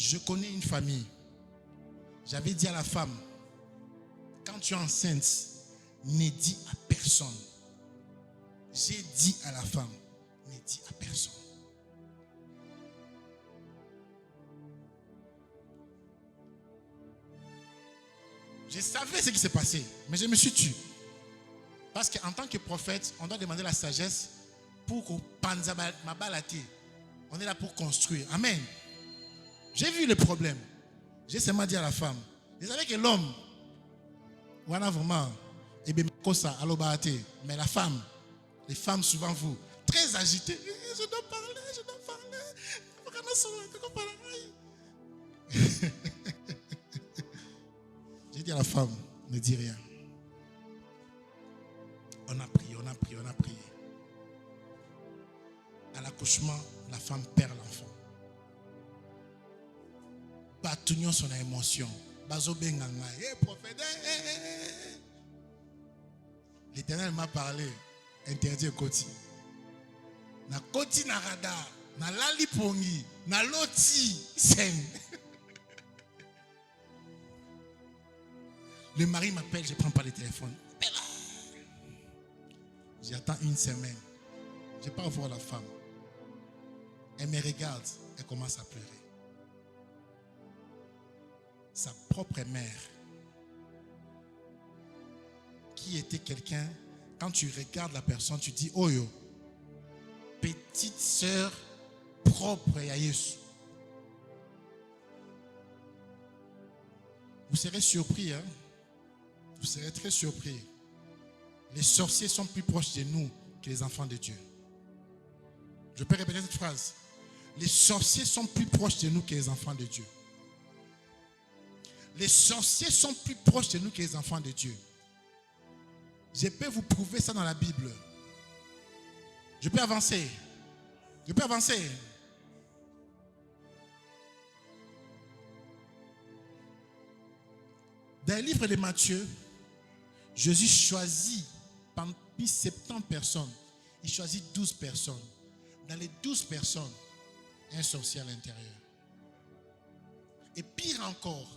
Je connais une famille. J'avais dit à la femme, quand tu es enceinte, ne dis à personne. J'ai dit à la femme, ne dis à personne. Je savais ce qui s'est passé, mais je me suis tué. Parce qu'en tant que prophète, on doit demander la sagesse pour qu'on pense à ma balade. On est là pour construire. Amen. J'ai vu le problème. J'ai seulement dit à la femme, vous savez que l'homme, voilà vraiment, mais la femme, les femmes souvent vous, très agitées, je dois parler. J'ai dit à la femme, ne dis rien. On a prié. À l'accouchement, la femme perd l'enfant. Batunion son émotion. Prophète. L'Éternel m'a parlé. Interdit au côté. Na côté na radar. Na lali pongi. Na loti. Sen. Le mari m'appelle, je ne prends pas le téléphone. J'attends une semaine. Je pars voir la femme. Elle me regarde. Elle commence à pleurer. Sa propre mère, qui était quelqu'un, quand tu regardes la personne, tu dis, oh yo, petite sœur propre à Jésus. Vous serez surpris, hein? Vous serez très surpris. Les sorciers sont plus proches de nous que les enfants de Dieu. Je peux répéter cette phrase. Les sorciers sont plus proches de nous que les enfants de Dieu. Les sorciers sont plus proches de nous que les enfants de Dieu. Je peux vous prouver ça dans la Bible. Je peux avancer. Dans le livre de Matthieu, Jésus choisit parmi 70 personnes, il choisit 12 personnes. Dans les 12 personnes, un sorcier à l'intérieur. Et pire encore,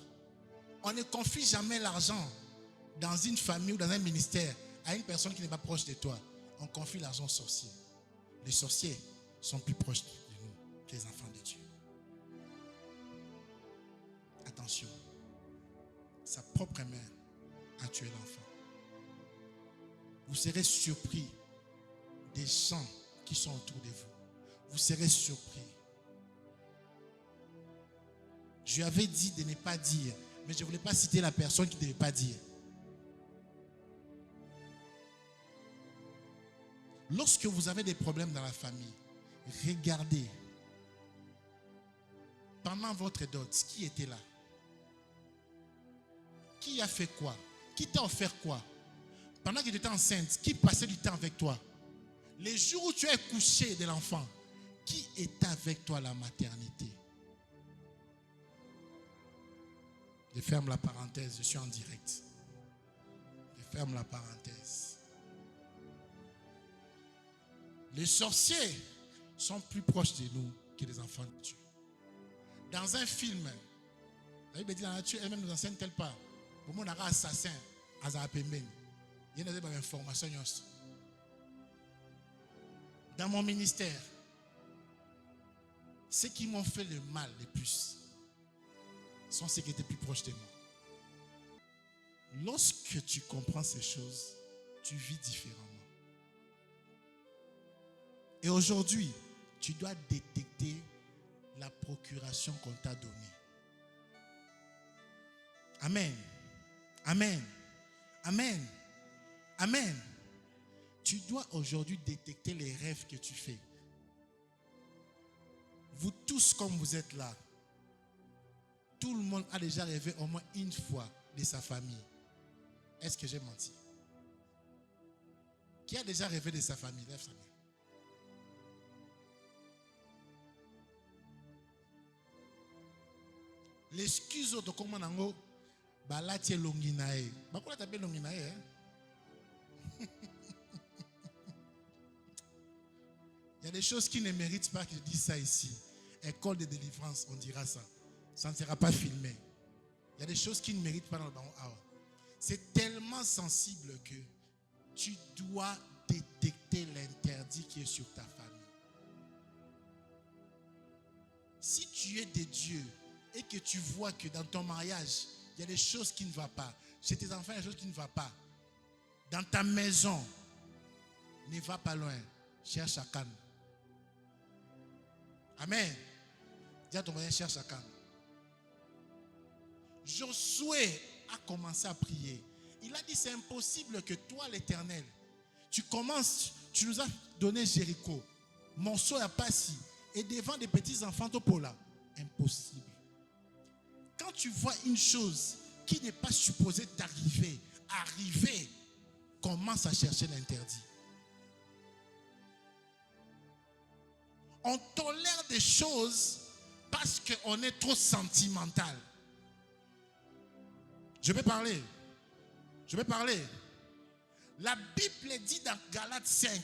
on ne confie jamais l'argent dans une famille ou dans un ministère à une personne qui n'est pas proche de toi. On confie l'argent aux sorciers. Les sorciers sont plus proches de nous que les enfants de Dieu. Attention, sa propre mère a tué l'enfant. Vous serez surpris des gens qui sont autour de vous. Vous serez surpris. Je lui avais dit de ne pas dire, mais je ne voulais pas citer la personne qui ne devait pas dire. Lorsque vous avez des problèmes dans la famille, regardez pendant votre dot, qui était là? Qui a fait quoi? Qui t'a offert quoi? Pendant que tu étais enceinte, qui passait du temps avec toi? Les jours où tu es couché de l'enfant, qui était avec toi à la maternité? Je ferme la parenthèse, je suis en direct. Je ferme la parenthèse. Les sorciers sont plus proches de nous que les enfants de Dieu. Dans un film, la Bible dit dans la nature, elle-même nous enseigne tel pas. Pour moi, on a un assassin à Zapemben. Il y a des informations. Dans mon ministère, ceux qui m'ont fait le mal le plus sont ceux qui étaient plus proches de moi. Lorsque tu comprends ces choses, tu vis différemment. Et aujourd'hui, tu dois détecter la procuration qu'on t'a donnée. Amen. Amen. Amen. Amen. Tu dois aujourd'hui détecter les rêves que tu fais. Vous tous, comme vous êtes là, tout le monde a déjà rêvé au moins une fois de sa famille. Est-ce que j'ai menti? Qui a déjà rêvé de sa famille? Lève sa main. L'excuse de comment on a balati longinae. Bakula tape longinae. Il y a des choses qui ne méritent pas que je dise ça ici. École de délivrance, on dira ça. Ça ne sera pas filmé. Il y a des choses qui ne méritent pas dans le ballon out. C'est tellement sensible que tu dois détecter l'interdit qui est sur ta famille. Si tu es de Dieu et que tu vois que dans ton mariage, il y a des choses qui ne vont pas, chez tes enfants, il y a des choses qui ne vont pas, dans ta maison, ne va pas loin, cherche à calme. Amen. Dis à ton voisin, cherche à calme. Josué a commencé à prier. Il a dit, c'est impossible que toi, l'Éternel, tu commences, tu nous as donné Jéricho, Monceau et Passi, et devant des petits enfants, Topola. Impossible. Quand tu vois une chose qui n'est pas supposée t'arriver, commence à chercher l'interdit. On tolère des choses parce qu'on est trop sentimental. Je vais parler. La Bible dit dans Galates 5,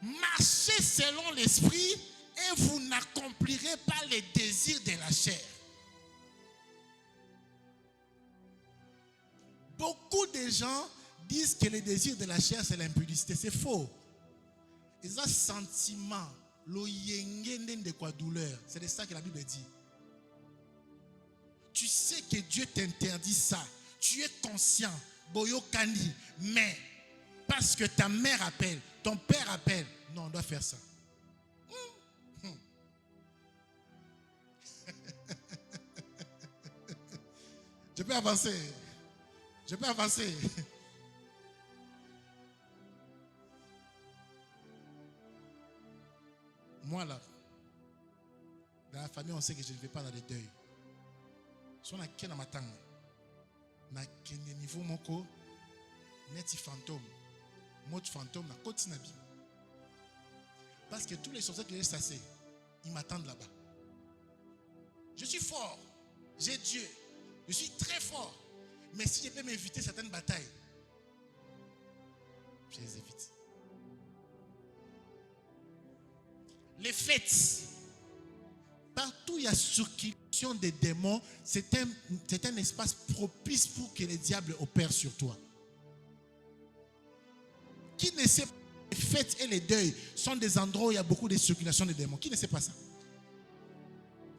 marchez selon l'esprit et vous n'accomplirez pas les désirs de la chair. Beaucoup de gens disent que les désirs de la chair c'est l'impudicité. C'est faux. Ils ont sentiment, de quoi douleur. C'est de ça que la Bible dit. Tu sais que Dieu t'interdit ça. Tu es conscient, Boyo Kandi, mais parce que ta mère appelle, ton père appelle, non, on doit faire ça. Je peux avancer. Moi là, dans la famille, on sait que je ne vais pas dans les deuils. Si on a qu'un matin, na kende niveau moko neti fantôme mot fantôme na koti na bim parce que tous les sorciers qui restent assez ils m'attendent là-bas. Je suis fort, j'ai Dieu, je suis très fort, mais si je peux m'éviter certaines batailles, je les évite. Les fêtes, partout il y a circulation des démons, c'est un espace propice pour que les diables opèrent sur toi. Qui ne sait pas que les fêtes et les deuils sont des endroits où il y a beaucoup de circulation des démons? Qui ne sait pas ça?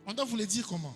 On doit vous le dire comment?